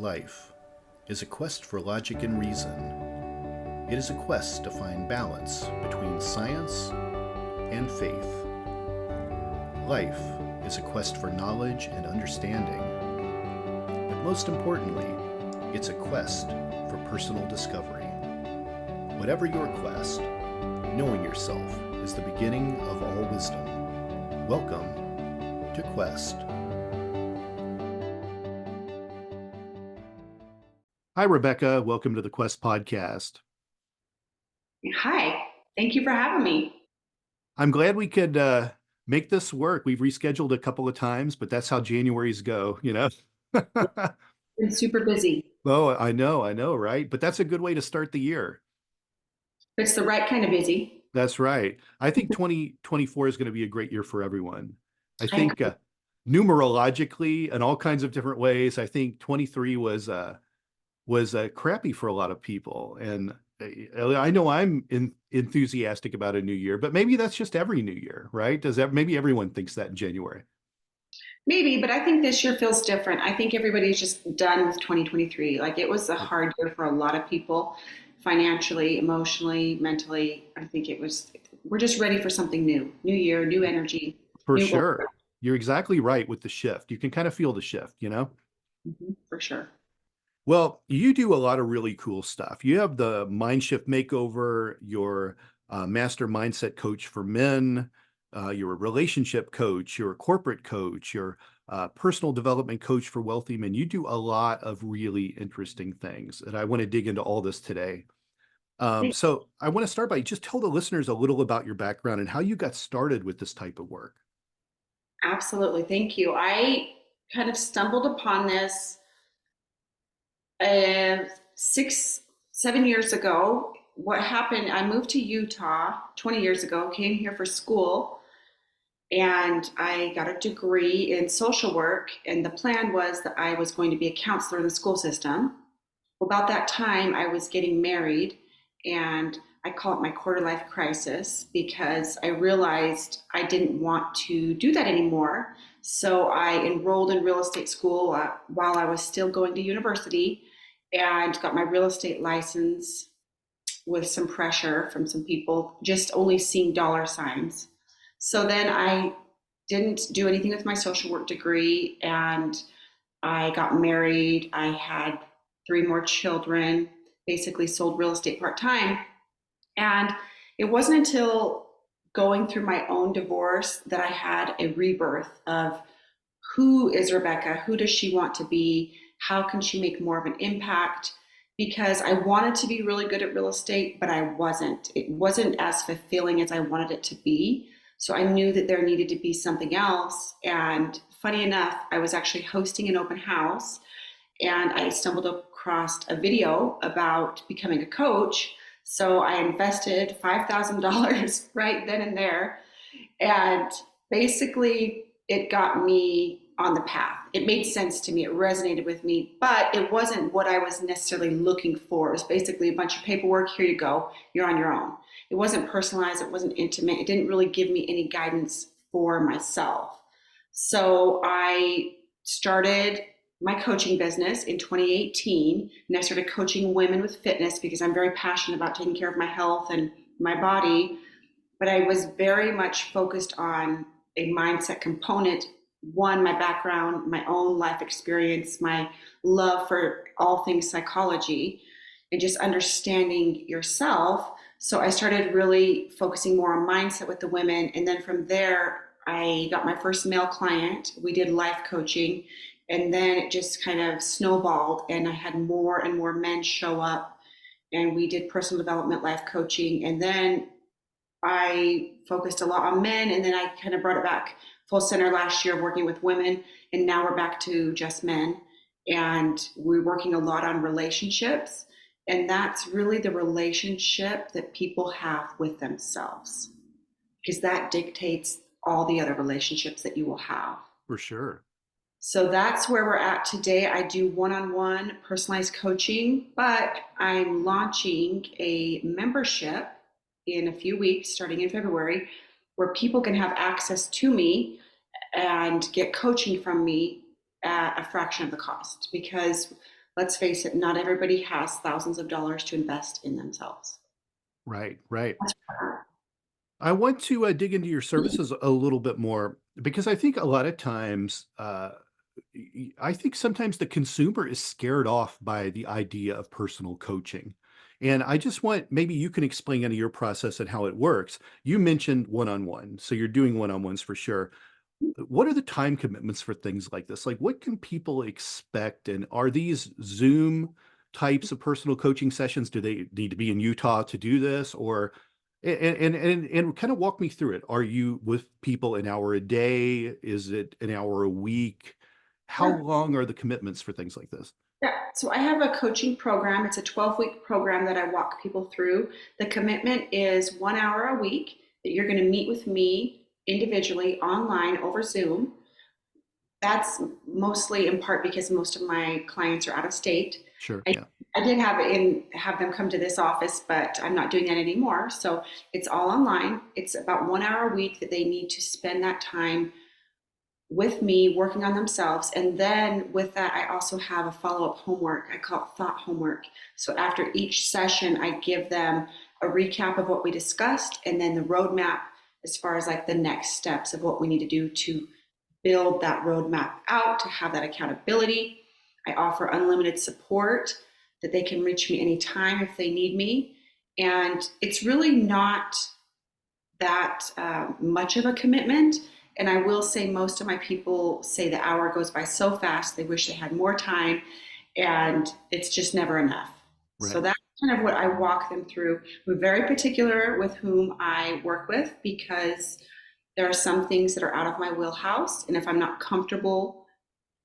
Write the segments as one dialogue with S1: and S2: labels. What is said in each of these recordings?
S1: Life is a quest for logic and reason. It is a quest to find balance between science and faith. Life is a quest for knowledge and understanding. But most importantly, it's a quest for personal discovery. Whatever your quest, knowing yourself is the beginning of all wisdom. Welcome to Quest. Hi, Rebecca. Welcome to the Quest podcast.
S2: Hi, thank you for having me.
S1: I'm glad we could make this work. We've rescheduled a couple of times, but that's how Januaries go, you know?
S2: Been super busy.
S1: Oh, I know, right? But that's a good way to start the year.
S2: It's the right kind of busy.
S1: That's right. I think 2024 is going to be a great year for everyone. I
S2: I
S1: think
S2: agree.
S1: numerologically, in all kinds of different ways, I think 23 was crappy for a lot of people. And I know I'm enthusiastic about a new year, but maybe that's just every new year, right? Maybe everyone thinks that in January.
S2: Maybe, but I think this year feels different. I think everybody's just done with 2023. Like it was a hard year for a lot of people, financially, emotionally, mentally. I think we're just ready for something new. New year, new energy,
S1: For
S2: new goals.
S1: sure. You're exactly right with the shift. You can kind of feel the shift, you know?
S2: For sure.
S1: Well, you do a lot of really cool stuff. You have the Mind Shift Makeover, your master mindset coach for men, you're a relationship coach, you're a corporate coach, you're a personal development coach for wealthy men. You do a lot of really interesting things. And I want to dig into all this today. So I want to start by just tell the listeners a little about your background and how you got started with this type of work.
S2: Absolutely. Thank you. I kind of stumbled upon this 7 years ago. What happened, I moved to Utah 20 years ago, came here for school, and I got a degree in social work. And the plan was that I was going to be a counselor in the school system. Well, about that time, I was getting married, and I call it my quarter life crisis because I realized I didn't want to do that anymore. So I enrolled in real estate school while I was still going to university and got my real estate license with some pressure from some people, just only seeing dollar signs. So then I didn't do anything with my social work degree, and I got married. I had three more children, basically sold real estate part time. And it wasn't until going through my own divorce that I had a rebirth of who is Rebecca? Who does she want to be? How can she make more of an impact? Because I wanted to be really good at real estate, but I wasn't. It wasn't as fulfilling as I wanted it to be. So I knew that there needed to be something else. And funny enough, I was actually hosting an open house, and I stumbled across a video about becoming a coach. So I invested $5,000 right then and there. And basically, it got me on the path. It made sense to me. It resonated with me, but it wasn't what I was necessarily looking for. It was basically a bunch of paperwork. Here you go. You're on your own. It wasn't personalized. It wasn't intimate. It didn't really give me any guidance for myself. So I started my coaching business in 2018, and I started coaching women with fitness because I'm very passionate about taking care of my health and my body. But I was very much focused on a mindset component. One, my background, my own life experience, my love for all things psychology, and just understanding yourself. So I started really focusing more on mindset with the women. And then from there, I got my first male client. We did life coaching. And then it just kind of snowballed, and I had more and more men show up, and we did personal development, life coaching. And then I focused a lot on men, and then I kind of brought it back full center last year working with women, and now we're back to just men. And we're working a lot on relationships, and that's really the relationship that people have with themselves, because that dictates all the other relationships that you will have.
S1: For sure.
S2: So that's where we're at today. I do one-on-one personalized coaching, but I'm launching a membership in a few weeks, starting in February, where people can have access to me and get coaching from me at a fraction of the cost. Because let's face it, not everybody has thousands of dollars to invest in themselves.
S1: Right, right.
S2: That's hard.
S1: I want to dig into your services a little bit more because I think a lot of times, I think sometimes the consumer is scared off by the idea of personal coaching. And I just want, maybe you can explain into your process and how it works. You mentioned one on one. So you're doing one on ones for sure. What are the time commitments for things like this? Like, what can people expect? And are these Zoom types of personal coaching sessions? Do they need to be in Utah to do this? Or and kind of walk me through it. Are you with people an hour a day? Is it an hour a week? How
S2: Yeah.
S1: long are the commitments for things like this?
S2: Yeah, so I have a coaching program. It's a 12-week program that I walk people through. The commitment is 1 hour a week that you're going to meet with me individually online over Zoom. That's mostly in part because most of my clients are out of state.
S1: Sure.
S2: I,
S1: Yeah.
S2: I did have them come to this office, but I'm not doing that anymore. So it's all online. It's about 1 hour a week that they need to spend that time with me working on themselves. And then with that, I also have a follow-up homework. I call it thought homework. So after each session, I give them a recap of what we discussed and then the roadmap as far as like the next steps of what we need to do to build that roadmap out, to have that accountability. I offer unlimited support that they can reach me anytime if they need me. And it's really not that much of a commitment. And I will say most of my people say the hour goes by so fast, they wish they had more time, and it's just never enough. So
S1: Right.
S2: that's kind of what I walk them through. I'm very particular with whom I work with because there are some things that are out of my wheelhouse. And if I'm not comfortable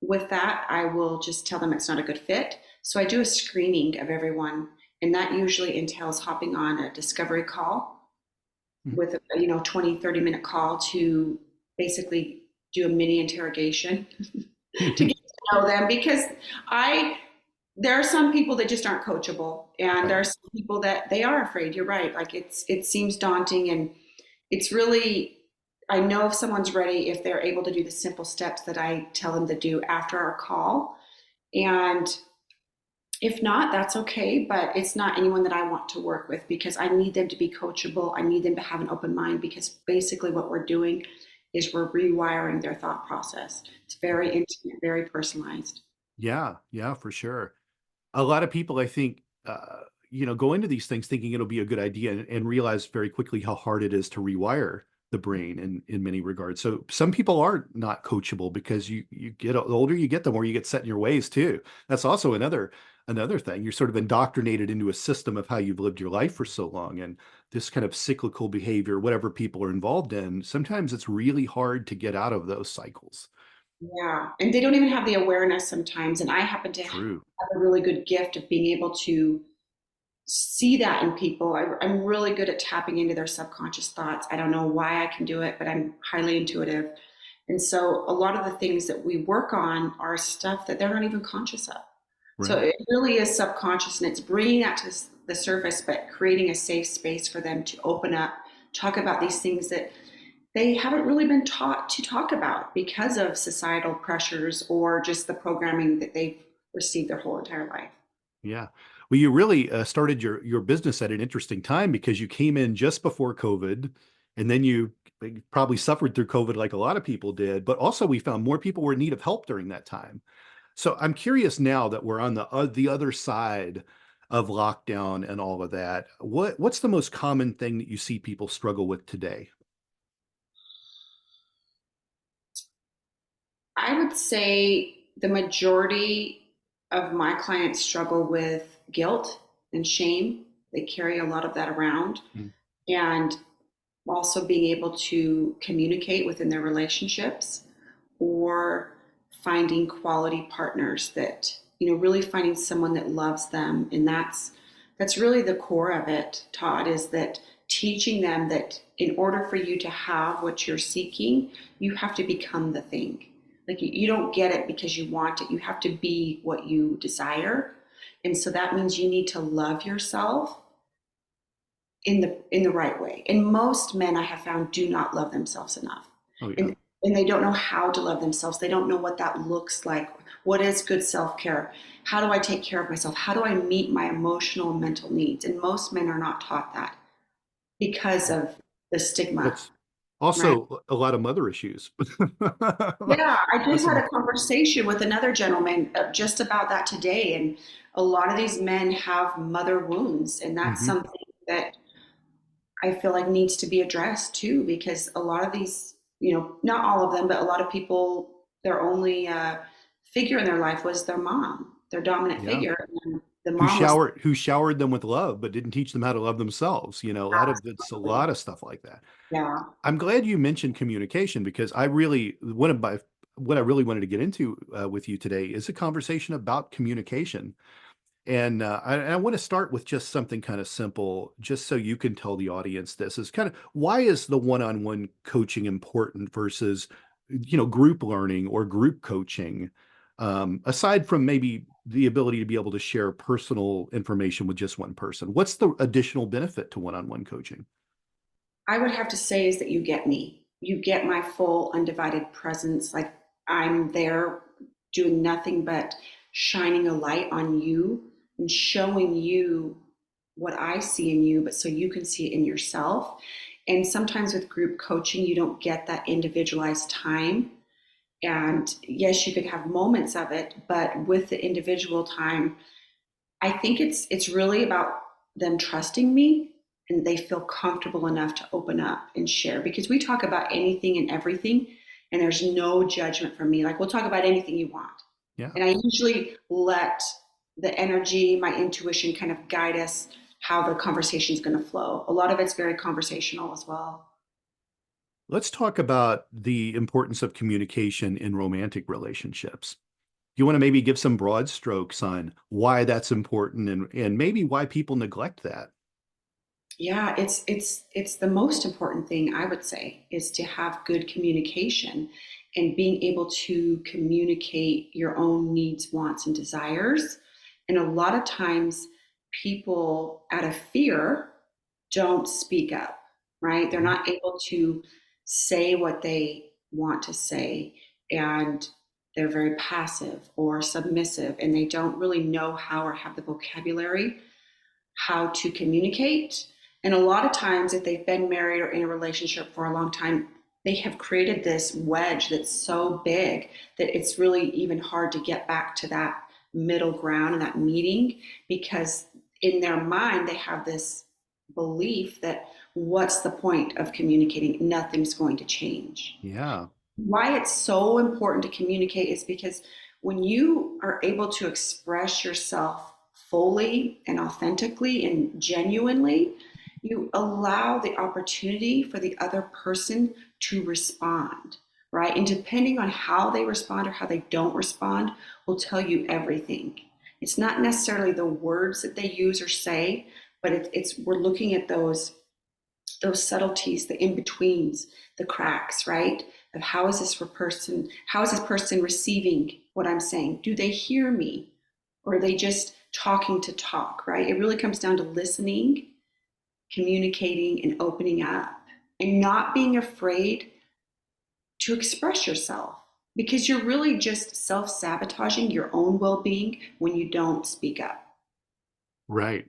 S2: with that, I will just tell them it's not a good fit. So I do a screening of everyone, and that usually entails hopping on a discovery call
S1: Mhm.
S2: with a 20-30 minute call to basically do a mini interrogation to get to know them because I there are some people that just aren't coachable and there
S1: Right.
S2: are some people that they are afraid. You're right. Like it seems daunting and it's really I know if someone's ready if they're able to do the simple steps that I tell them to do after our call. And if not, that's okay, but it's not anyone that I want to work with because I need them to be coachable. I need them to have an open mind because basically what we're doing is we're rewiring their thought process. It's very intimate, very personalized.
S1: Yeah. Yeah, for sure. A lot of people, I think, go into these things thinking it'll be a good idea and realize very quickly how hard it is to rewire the brain in many regards. So some people are not coachable because you get the older you get, the more you get set in your ways too. That's also another thing. You're sort of indoctrinated into a system of how you've lived your life for so long. And this kind of cyclical behavior, whatever people are involved in, sometimes it's really hard to get out of those cycles.
S2: Yeah, and they don't even have the awareness sometimes. And I happen to have
S1: True.
S2: a really good gift of being able to see that in people. I'm really good at tapping into their subconscious thoughts. I don't know why I can do it, but I'm highly intuitive. And so a lot of the things that we work on are stuff that they're not even conscious of. So
S1: Right.
S2: it really is subconscious and it's bringing that to the surface, but creating a safe space for them to open up, talk about these things that they haven't really been taught to talk about because of societal pressures or just the programming that they've received their whole entire life.
S1: Yeah. Well, you really started your business at an interesting time because you came in just before COVID, and then you probably suffered through COVID like a lot of people did. But also, we found more people were in need of help during that time. So I'm curious now that we're on the other side of lockdown and all of that. What's the most common thing that you see people struggle with today?
S2: I would say the majority of my clients struggle with guilt and shame. They carry a lot of that around.
S1: Mm.
S2: And also being able to communicate within their relationships or finding quality partners that really finding someone that loves them. And that's really the core of it, Todd, is that teaching them that in order for you to have what you're seeking, you have to become the thing. Like you don't get it because you want it, you have to be what you desire. And so that means you need to love yourself in the right way. And most men I have found do not love themselves enough.
S1: Oh yeah.
S2: And and they don't know how to love themselves. They don't know what that looks like What is good self-care? How do I take care of myself? How do I meet my emotional and mental needs? And most men are not taught that because of the stigma,
S1: That's
S2: right?
S1: also a lot of mother issues.
S2: Yeah, I just
S1: Listen,
S2: had a conversation with another gentleman just about that today, and a lot of these men have mother wounds, and that's
S1: mhm.
S2: something that I feel like needs to be addressed too, because a lot of these, not all of them, but a lot of people, their only figure in their life was their mom, their dominant
S1: Yeah.
S2: figure, and the mom was
S1: Who showered them with love, but didn't teach them how to love themselves. A
S2: absolutely,
S1: lot of stuff like that.
S2: yeah.
S1: I'm glad you mentioned communication because what I really wanted to get into with you today is a conversation about communication. And I want to start with just something kind of simple, just so you can tell the audience this is kind of why is the one-on-one coaching important versus, group learning or group coaching, aside from maybe the ability to be able to share personal information with just one person. What's the additional benefit to one-on-one coaching?
S2: I would have to say is that you get me. You get my full undivided presence. Like I'm there doing nothing but shining a light on you and showing you what I see in you, but so you can see it in yourself. And sometimes with group coaching, you don't get that individualized time. And yes, you could have moments of it, but with the individual time, I think it's really about them trusting me and they feel comfortable enough to open up and share because we talk about anything and everything and there's no judgment from me. Like we'll talk about anything you want.
S1: Yeah.
S2: And I usually let the energy, my intuition kind of guide us how the conversation is going to flow. A lot of it's very conversational as well.
S1: Let's talk about the importance of communication in romantic relationships. You want to maybe give some broad strokes on why that's important and maybe why people neglect that.
S2: Yeah, it's the most important thing I would say is to have good communication and being able to communicate your own needs, wants, and desires. And a lot of times people out of fear don't speak up, right? They're
S1: Mhm.
S2: not able to say what they want to say and they're very passive or submissive and they don't really know how or have the vocabulary how to communicate. And a lot of times, if they've been married or in a relationship for a long time, they have created this wedge that's so big that it's really even hard to get back to that middle ground and that meeting because in their mind, they have this belief that what's the point of communicating? Nothing's going to change.
S1: Yeah.
S2: Why it's so important to communicate is because when you are able to express yourself fully and authentically and genuinely, you allow the opportunity for the other person to respond, right? And depending on how they respond or how they don't respond, will tell you everything. It's not necessarily the words that they use or say, but it's we're looking at those subtleties, the in-betweens, the cracks, right? Of how is this person receiving what I'm saying? Do they hear me? Or are they just talking to talk, right? It really comes down to listening, communicating, and opening up and not being afraid to express yourself because you're really just self-sabotaging your own well-being when you don't speak up.
S1: Right.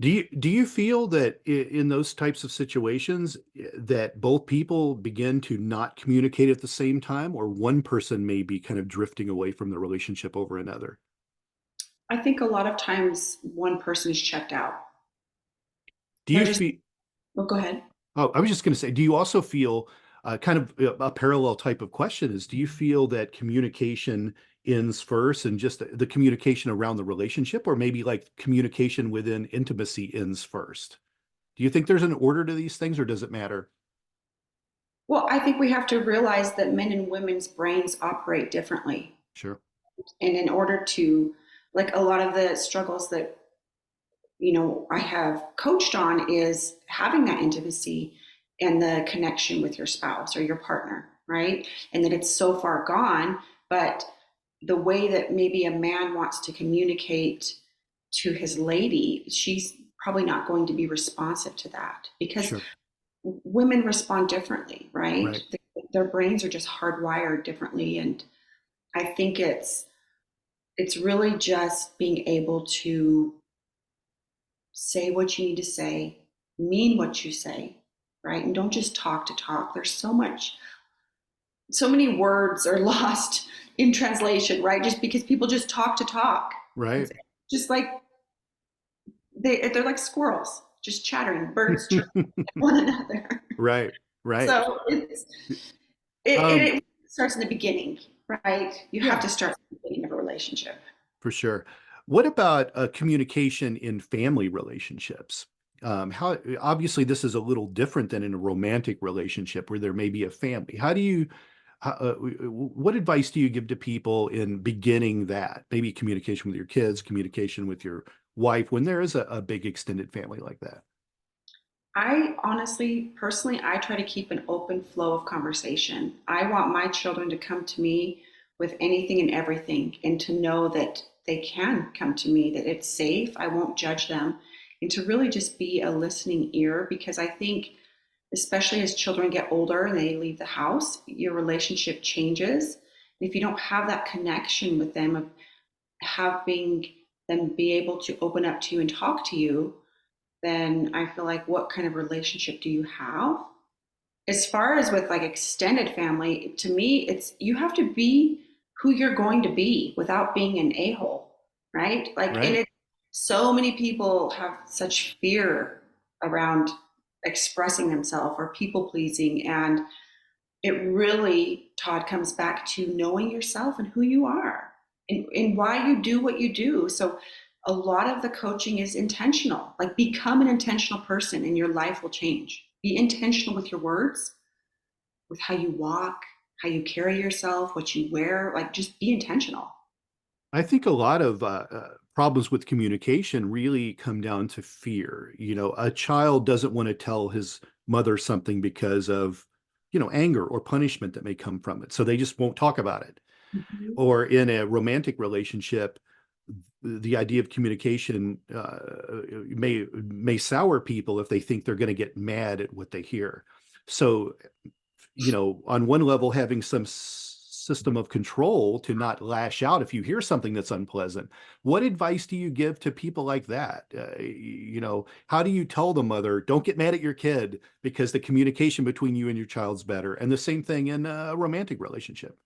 S1: Do you feel that in those types of situations that both people begin to not communicate at the same time, or one person may be kind of drifting away from the relationship over another?
S2: I think a lot of times one person is checked out.
S1: Do
S2: They're
S1: you
S2: just,
S1: feel?
S2: well, go ahead.
S1: Oh, I was just going to say, do you also feel kind of a parallel type of question is, do you feel that communication ends first and just the communication around the relationship, or maybe like communication within intimacy ends first? Do you think there's an order to these things, or does it matter?
S2: Well, I think we have to realize that men and women's brains operate differently.
S1: Sure.
S2: And in order to, like a lot of the struggles that, I have coached on is having that intimacy and the connection with your spouse or your partner, right? And that it's so far gone, but the way that maybe a man wants to communicate to his lady, she's probably not going to be responsive to that because
S1: Sure.
S2: women respond differently, right?
S1: Right.
S2: Their brains are just hardwired differently. And I think it's It's really just being able to say what you need to say, mean what you say, right? And don't just talk to talk. There's so many words are lost in translation, right? Just because people just talk to talk. It's
S3: Right.
S2: just like they're like squirrels, just chattering, birds chirping at one another.
S3: Right. Right.
S2: So
S3: Um,
S2: it starts in the beginning, right? You have
S3: yeah,
S2: to start at the beginning of a relationship.
S3: for sure. What about communication in family relationships? How obviously this is a little different than in a romantic relationship where there may be a family. What advice do you give to people in beginning that? Maybe communication with your kids, communication with your wife when there is a big extended family like that.
S2: I honestly, personally, I try to keep an open flow of conversation. I want my children to come to me with anything and everything and to know that they can come to me, that it's safe, I won't judge them, and to really just be a listening ear because I think, especially as children get older and they leave the house, your relationship changes. And if you don't have that connection with them of having them be able to open up to you and talk to you, then I feel like what kind of relationship do you have? As far as with like extended family, to me, it's you have to be who you're going to be without being an a-hole, right? Like, and
S3: Right.
S2: it, so many people have such fear around expressing themselves or people pleasing. And it really, Todd, comes back to knowing yourself and who you are and why you do what you do. So a lot of the coaching is intentional. Like become an intentional person and your life will change. Be intentional with your words, with how you walk, how you carry yourself, what you wear. Like just be intentional.
S3: I think a lot of problems with communication really come down to fear. A child doesn't want to tell his mother something because of, anger or punishment that may come from it. So they just won't talk about it.
S2: Mhm.
S3: Or in a romantic relationship, the idea of communication may sour people if they think they're going to get mad at what they hear. So on one level, having some system of control to not lash out if you hear something that's unpleasant. What advice do you give to people like that? How do you tell the mother, don't get mad at your kid because the communication between you and your child's better? And the same thing in a romantic relationship.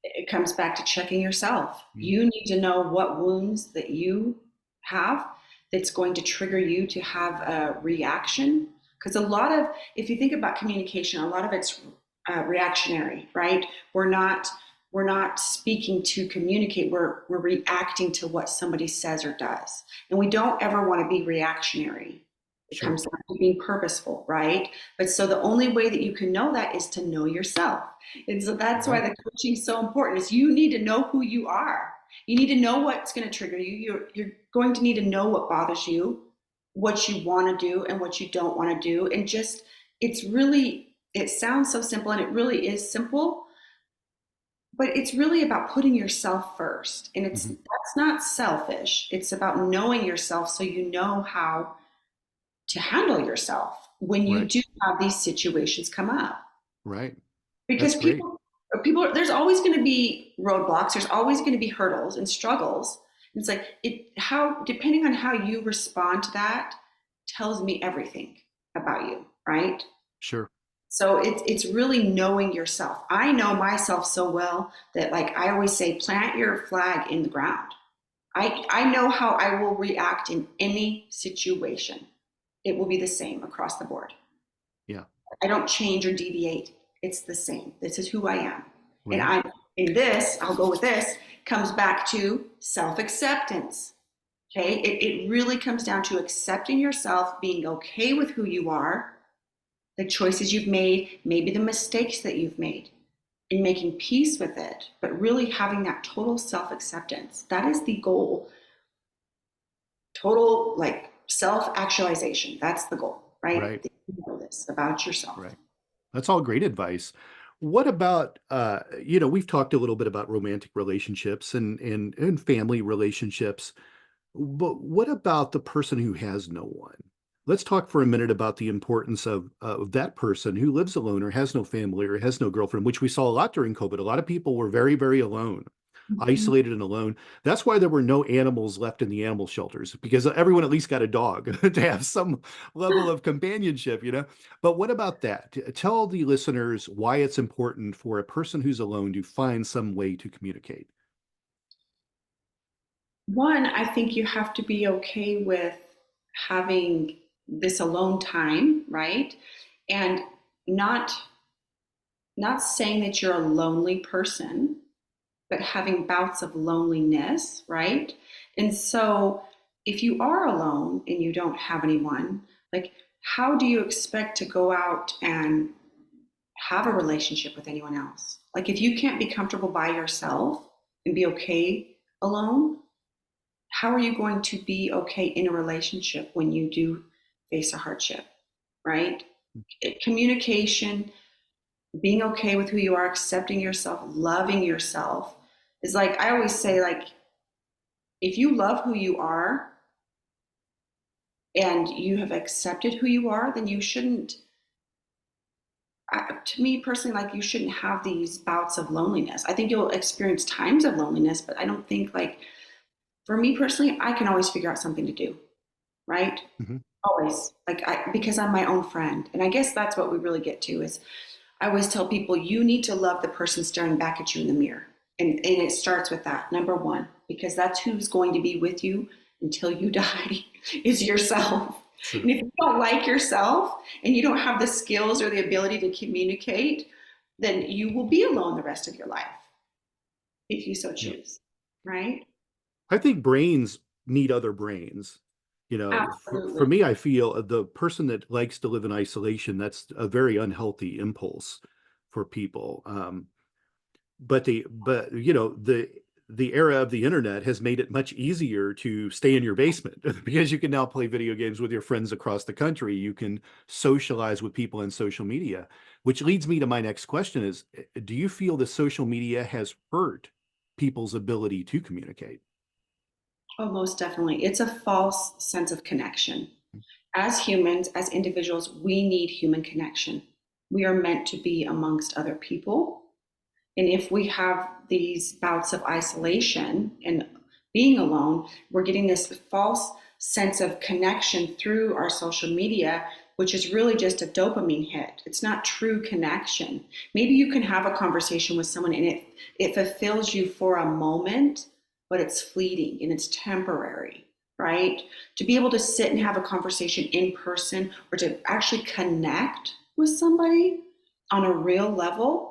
S2: It comes back to checking yourself.
S3: Mm.
S2: You need to know what wounds that you have that's going to trigger you to have a reaction. Because a lot of, if you think about communication, a lot of it's reactionary, right? We're not we're not speaking to communicate. We're reacting to what somebody says or does, and we don't ever want to be reactionary. It
S3: Sure.
S2: comes down to being purposeful, right? But so the only way that you can know that is to know yourself. And so that's why
S3: Right.
S2: the coaching is so important is you need to know who you are. You need to know what's going to trigger you. You're going to need to know what bothers you, what you want to do and what you don't want to do. And just it's really it sounds so simple and it really is simple, but it's really about putting yourself first. And it's
S3: Mhm.
S2: that's not selfish. It's about knowing yourself so you know how to handle yourself when you
S3: Right.
S2: do have these situations come up
S3: Right.
S2: because
S3: That's great.
S2: people there's always going to be roadblocks, there's always going to be hurdles and struggles. It's like it how depending on how you respond to that tells me everything about you, right?
S3: Sure.
S2: So it's really knowing yourself. I know myself so well that like I always say plant your flag in the ground. I know how I will react in any situation. It will be the same across the board.
S3: Yeah.
S2: I don't change or deviate. It's the same. This is who I am. And
S3: Right.
S2: I'm in this, I'll go with this, comes back to self acceptance. Okay. It really comes down to accepting yourself, being okay with who you are, the choices you've made, maybe the mistakes that you've made, and making peace with it, but really having that total self acceptance. That is the goal. Total like self actualization. That's the goal, right?
S3: Right.
S2: You know this about yourself.
S3: Right. That's all great advice. What about we've talked a little bit about romantic relationships and family relationships, but what about the person who has no one? Let's talk for a minute about the importance of that person who lives alone or has no family or has no girlfriend, which we saw a lot during COVID. A lot of people were very, very alone.
S2: Mhm.
S3: isolated and alone. That's why there were no animals left in the animal shelters, because everyone at least got a dog to have some level of companionship, you know? But what about that? Tell the listeners why it's important for a person who's alone to find some way to communicate.
S2: One, I think you have to be okay with having this alone time, right? And not not saying that you're a lonely person, but having bouts of loneliness, right? And so if you are alone and you don't have anyone, like how do you expect to go out and have a relationship with anyone else? Like if you can't be comfortable by yourself and be okay alone, how are you going to be okay in a relationship when you do face a hardship, right? Communication, being okay with who you are, accepting yourself, loving yourself is like, I always say, like, if you love who you are and you have accepted who you are, then you shouldn't, to me personally, like, you shouldn't have these bouts of loneliness. I think you'll experience times of loneliness, but I don't think, like, for me personally, I can always figure out something to do, right?
S3: Mhm.
S2: Always. Like, because I'm my own friend. And I guess that's what we really get to is I always tell people you need to love the person staring back at you in the mirror. And it starts with that, number one, because that's who's going to be with you until you die is yourself.
S3: Sure.
S2: And if you don't like yourself and you don't have the skills or the ability to communicate, then you will be alone the rest of your life if you so
S3: Yeah.
S2: choose, right?
S3: I think brains need other brains. You know, for
S2: Absolutely.
S3: me, I feel the person that likes to live in isolation, that's a very unhealthy impulse for people. But you know, the era of the internet has made it much easier to stay in your basement because you can now play video games with your friends across the country. You can socialize with people in social media, which leads me to my next question is, do you feel that social media has hurt people's ability to communicate?
S2: Oh, most definitely. It's a false sense of connection. As humans, as individuals, we need human connection. We are meant to be amongst other people. And if we have these bouts of isolation and being alone, we're getting this false sense of connection through our social media, which is really just a dopamine hit. It's not true connection. Maybe you can have a conversation with someone and it fulfills you for a moment, but it's fleeting and it's temporary, right? To be able to sit and have a conversation in person or to actually connect with somebody on a real level,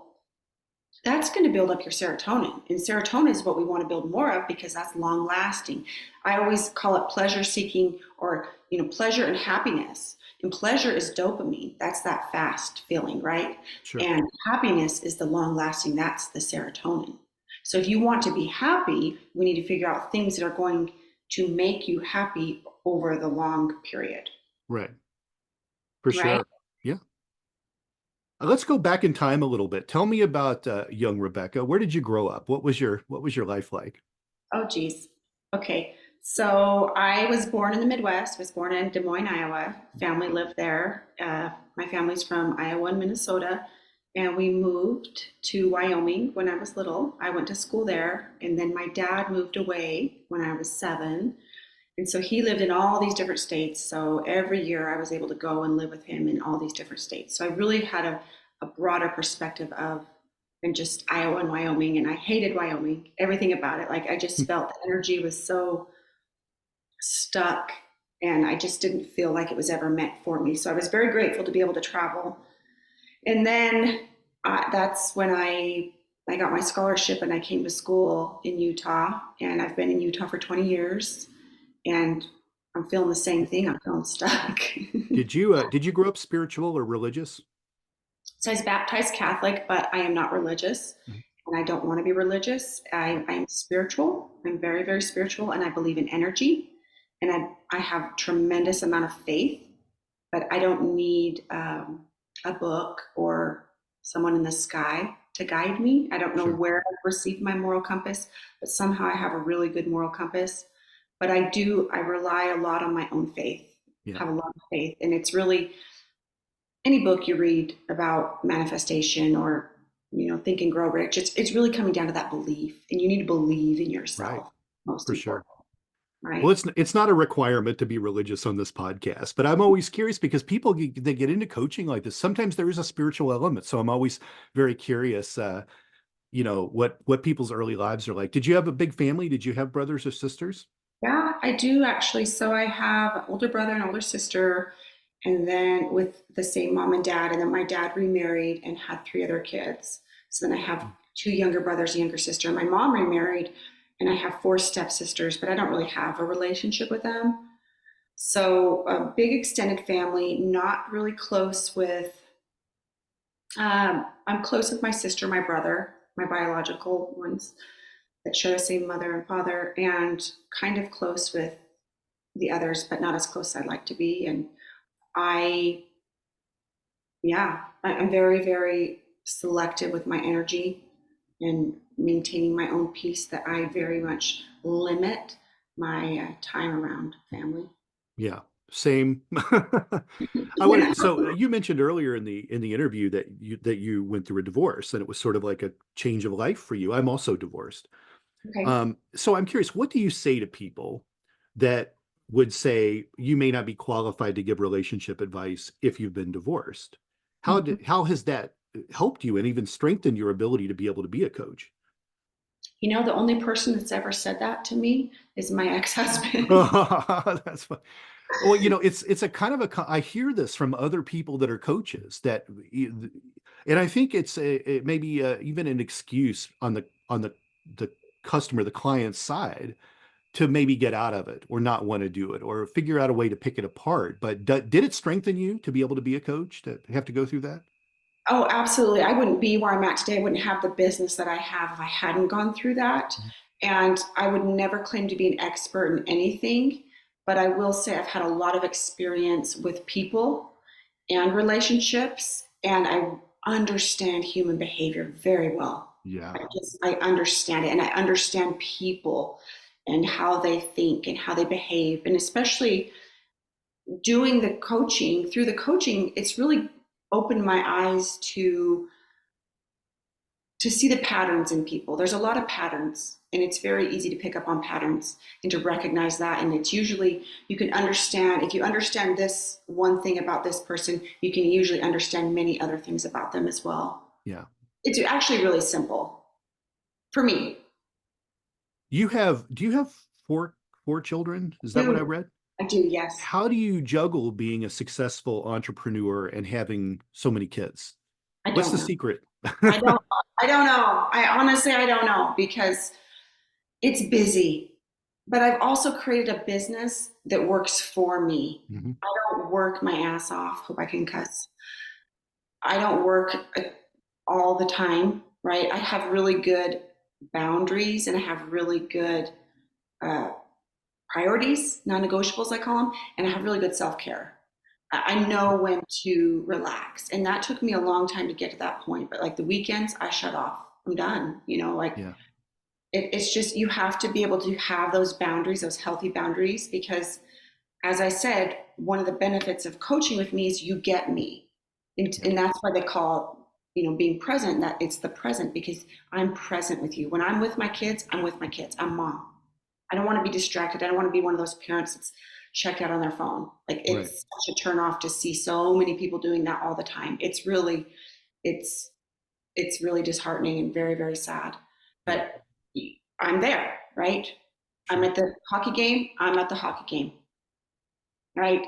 S2: that's going to build up your serotonin. And serotonin is what we want to build more of because that's long lasting. I always call it pleasure seeking or, pleasure and happiness. And pleasure is dopamine. That's that fast feeling, right?
S3: Sure.
S2: And happiness is the long lasting. That's the serotonin. So if you want to be happy, we need to figure out things that are going to make you happy over the long period,
S3: Right. For
S2: right?
S3: sure. Yeah. Let's go back in time a little bit. Tell me about young Rebecca. Where did you grow up? What was your life like?
S2: Oh, geez. Okay. So I was born in the Midwest, was born in Des Moines, Iowa. Family lived there. My family's from Iowa and Minnesota. And we moved to Wyoming when I was little. I went to school there. And then my dad moved away when I was 7. And so he lived in all these different states. So every year I was able to go and live with him in all these different states. So I really had a broader perspective of than just Iowa and Wyoming. And I hated Wyoming, everything about it. Like I just felt the energy was so stuck and I just didn't feel like it was ever meant for me. So I was very grateful to be able to travel. And then that's when I got my scholarship and I came to school in Utah. And I've been in Utah for 20 years and I'm feeling the same thing. I'm feeling stuck.
S3: Did you grow up spiritual or religious?
S2: So I was baptized Catholic, but I am not religious
S3: Mhm.
S2: and I don't want to be religious. I'm spiritual. I'm very, very spiritual and I believe in energy and I have tremendous amount of faith, but I don't need a book or someone in the sky to guide me. I don't know
S3: Sure.
S2: where I've received my moral compass, but somehow I have a really good moral compass. But I rely a lot on my own faith,
S3: Yeah.
S2: have a lot of faith. And it's really any book you read about manifestation or Think and Grow Rich. It's really coming down to that belief, and you need to believe in
S3: Right.
S2: yourself, most
S3: For sure.
S2: important,
S3: Well,
S2: right?
S3: it's not a requirement to be religious on this podcast, but I'm always curious because people they get into coaching like this. Sometimes there is a spiritual element, so I'm always very curious. What people's early lives are like. Did you have a big family? Did you have brothers or sisters?
S2: Yeah, I do actually. So I have an older brother and older sister, and then with the same mom and dad, and then my dad remarried and had three other kids. So then I have two younger brothers, a younger sister. My mom remarried, and I have four stepsisters, but I don't really have a relationship with them. So a big extended family, not really close with. I'm close with my sister, my brother, my biological ones that share the same mother and father, and kind of close with the others, but not as close as I'd like to be. And I, yeah, I'm very, very selective with my energy and maintaining my own peace, that I very much limit my time around family.
S3: Yeah, same. I want
S2: Yeah.
S3: to. So you mentioned earlier in the interview that you went through a divorce and it was sort of like a change of life for you. I'm also divorced.
S2: Okay.
S3: So I'm curious, what do you say to people that would say you may not be qualified to give relationship advice if you've been divorced? How has that helped you and even strengthened your ability to be able to be a coach?
S2: The only person that's ever said that to me is my ex-husband.
S3: That's fine. Well, it's a kind of I hear this from other people that are coaches and I think it may be even an excuse on the customer, the client's side to maybe get out of it or not want to do it or figure out a way to pick it apart. But did it strengthen you to be able to be a coach, to have to go through that?
S2: Oh, absolutely. I wouldn't be where I'm at today. I wouldn't have the business that I have if I hadn't gone through that. And I would never claim to be an expert in anything, but I will say I've had a lot of experience with people and relationships, and I understand human behavior very well.
S3: Yeah.
S2: I understand it, and I understand people and how they think and how they behave, and especially doing the coaching. Through the coaching, it's really opened my eyes to see the patterns in people. There's a lot of patterns, and it's very easy to pick up on patterns and to recognize that. And it's usually, you can understand, if you understand this one thing about this person, you can usually understand many other things about them as well.
S3: Yeah.
S2: It's actually really simple for me.
S3: Do you have four children? Is that what I
S2: Do
S3: read?
S2: I do, yes.
S3: How do you juggle being a successful entrepreneur and having so many kids?
S2: I
S3: What's
S2: don't
S3: the
S2: know.
S3: secret?
S2: I don't I don't know. I don't know, because it's busy. But I've also created a business that works for me.
S3: Mhm.
S2: I don't work my ass off. Hope I can cuss. I don't work all the time, right? I have really good boundaries, and I have really good uh, priorities, non negotiables, I call them, and I have really good self care. I know when to relax. And that took me a long time to get to that point. But like the weekends, I shut off. I'm done.
S3: Yeah.
S2: It's just, you have to be able to have those boundaries, those healthy boundaries, because as I said, one of the benefits of coaching with me is you get me.
S3: Yeah.
S2: And that's why they call, being present, that it's the present, because I'm present with you. When I'm with my kids, I'm with my kids. I'm mom. I don't want to be distracted. I don't want to be one of those parents that's checked out on their phone. Like,
S3: Right.
S2: it's such a turn off to see so many people doing that all the time. It's it's really disheartening and very, very sad.
S3: Yeah.
S2: But I'm there, right? I'm
S3: Sure.
S2: at the hockey game. I'm at the hockey game, right?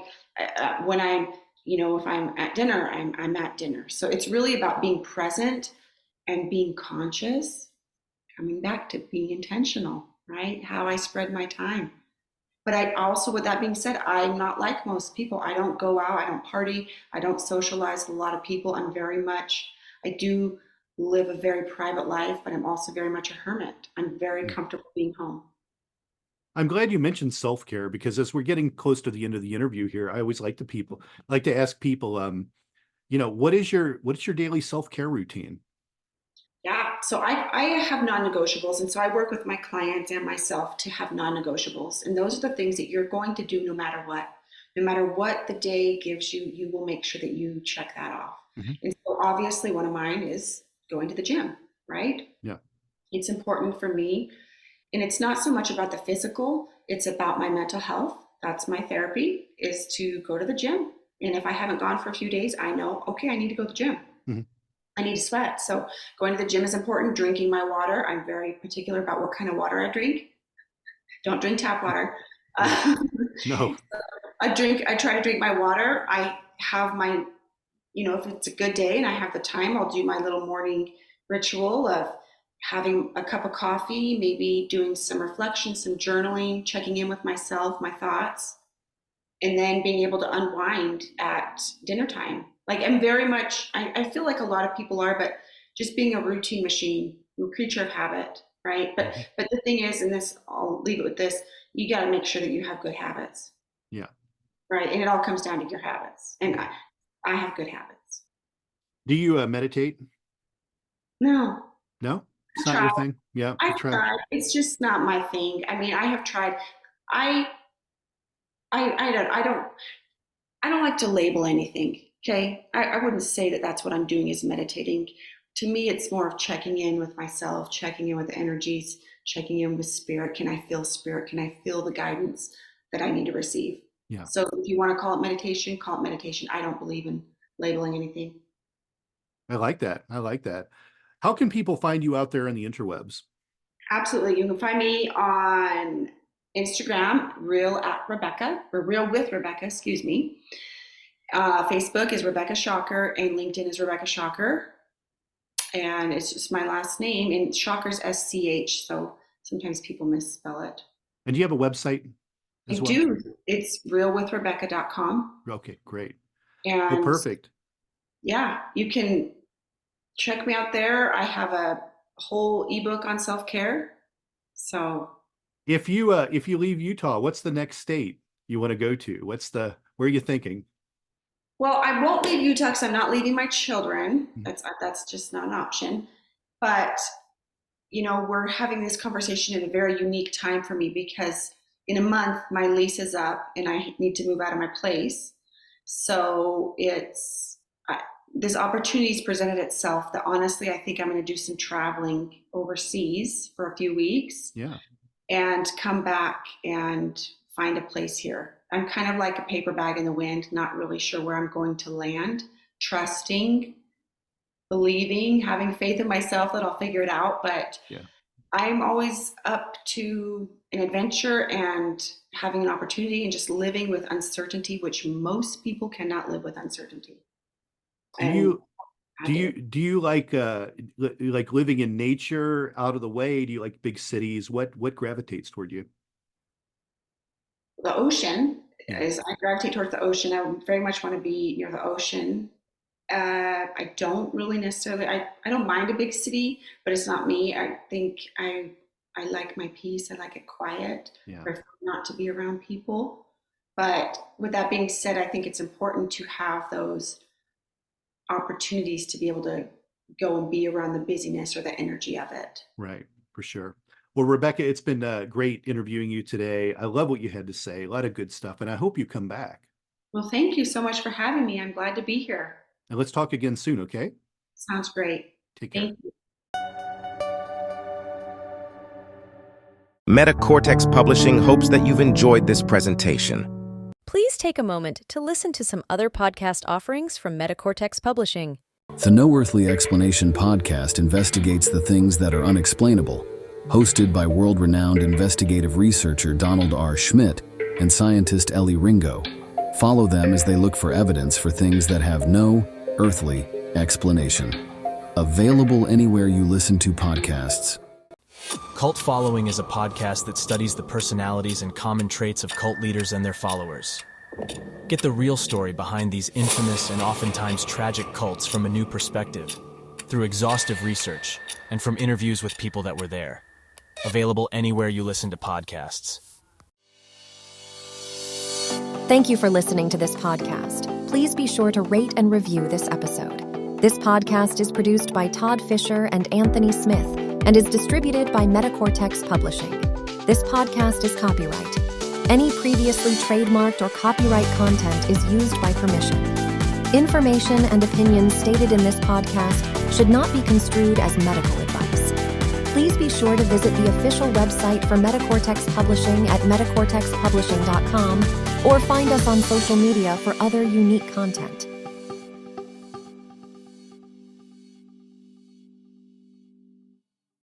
S2: When I'm, if I'm at dinner, I'm at dinner. So it's really about being present and being conscious, coming back to being intentional, right? How I spread my time. But I also, with that being said, I'm not like most people. I don't go out, I don't party, I don't socialize with a lot of people. I do live a very private life, but I'm also very much a hermit. I'm very
S3: Yeah.
S2: comfortable being home.
S3: I'm glad you mentioned self-care because as we're getting close to the end of the interview here, I always like to ask people, what is your daily self-care routine?
S2: Yeah, so I have non-negotiables, and so I work with my clients and myself to have non-negotiables, and those are the things that you're going to do no matter what. No matter what the day gives you, you will make sure that you check that off.
S3: Mhm.
S2: And so obviously one of mine is going to the gym, right?
S3: Yeah.
S2: It's important for me. And it's not so much about the physical, it's about my mental health. That's my therapy, is to go to the gym. And if I haven't gone for a few days, I know, okay, I need to go to the gym.
S3: Mm-hmm. I
S2: need to sweat. So going to the gym is important. Drinking my water. I'm very particular about what kind of water I drink. Don't drink tap water.
S3: No.
S2: I try to drink my water. I have my, if it's a good day and I have the time, I'll do my little morning ritual of having a cup of coffee, maybe doing some reflection, some journaling, checking in with myself, my thoughts, and then being able to unwind at dinner time. Like I'm very much, I feel like a lot of people are, but just being a routine machine, I'm a creature of habit, right? But the thing is, and this, I'll leave it with this, you got to make sure that you have good habits.
S3: Yeah.
S2: Right. And it all comes down to your habits. And I have good habits.
S3: Do you meditate?
S2: No.
S3: No? It's not your thing? Yeah.
S2: I've tried. It's just not my thing. I mean, I have tried. I don't like to label anything. Okay. I wouldn't say that that's what I'm doing is meditating. To me, it's more of checking in with myself, checking in with the energies, checking in with spirit. Can I feel spirit? Can I feel the guidance that I need to receive?
S3: Yeah.
S2: So if you want to call it meditation, call it meditation. I don't believe in labeling anything.
S3: I like that. How can people find you out there on the interwebs?
S2: Absolutely. You can find me on Instagram, Real with Rebecca, excuse me. Facebook is Rebecca Schocker and LinkedIn is Rebecca Schocker. And it's just my last name, and Schocker's SCH. So sometimes people misspell it.
S3: And do you have a website?
S2: I do. It's realwithrebecca.com.
S3: Okay, great.
S2: And
S3: perfect.
S2: Yeah, you can check me out there. I have a whole ebook on self-care. So
S3: if you leave Utah, what's the next state you want to go to? Where are you thinking?
S2: Well, I won't leave Utah because I'm not leaving my children. That's just not an option. But we're having this conversation at a very unique time for me because in a month my lease is up and I need to move out of my place. So this opportunity's presented itself that honestly I think I'm going to do some traveling overseas for a few weeks.
S3: Yeah. And
S2: come back and find a place here. I'm kind of like a paper bag in the wind, not really sure where I'm going to land, trusting, believing, having faith in myself that I'll figure it out. But I'm always up to an adventure and having an opportunity and just living with uncertainty, which most people cannot live with uncertainty.
S3: Do you like living in nature, out of the way? Do you like big cities? What gravitates toward you?
S2: The ocean I gravitate towards the ocean. I very much want to be near the ocean. I don't really necessarily, I don't mind a big city, but it's not me. I think I like my peace. I like it quiet. I prefer not to be around people. But with that being said, I think it's important to have those opportunities to be able to go and be around the busyness or the energy of it.
S3: Right, for sure. Well, Rebecca, it's been great interviewing you today. I love what you had to say. A lot of good stuff, and I hope you come back.
S2: Well, thank you so much for having me. I'm glad to be here.
S3: And let's talk again soon, okay?
S2: Sounds great.
S3: Take care.
S2: Thank you.
S4: Metacortex Publishing hopes that you've enjoyed this presentation.
S5: Please take a moment to listen to some other podcast offerings from Metacortex Publishing.
S6: The No Earthly Explanation podcast investigates the things that are unexplainable. Hosted by world-renowned investigative researcher Donald R. Schmidt and scientist Ellie Ringo. Follow them as they look for evidence for things that have no earthly explanation. Available anywhere you listen to podcasts.
S7: Cult Following is a podcast that studies the personalities and common traits of cult leaders and their followers. Get the real story behind these infamous and oftentimes tragic cults from a new perspective, through exhaustive research, and from interviews with people that were there. Available anywhere you listen to podcasts.
S5: Thank you for listening to this podcast. Please be sure to rate and review this episode. This podcast is produced by Todd Fischer and Anthony Smith and is distributed by Metacortex Publishing. This podcast is copyright. Any previously trademarked or copyright content is used by permission. Information and opinions stated in this podcast should not be construed as medical advice. Please be sure to visit the official website for Metacortex Publishing at metacortexpublishing.com or find us on social media for other unique content.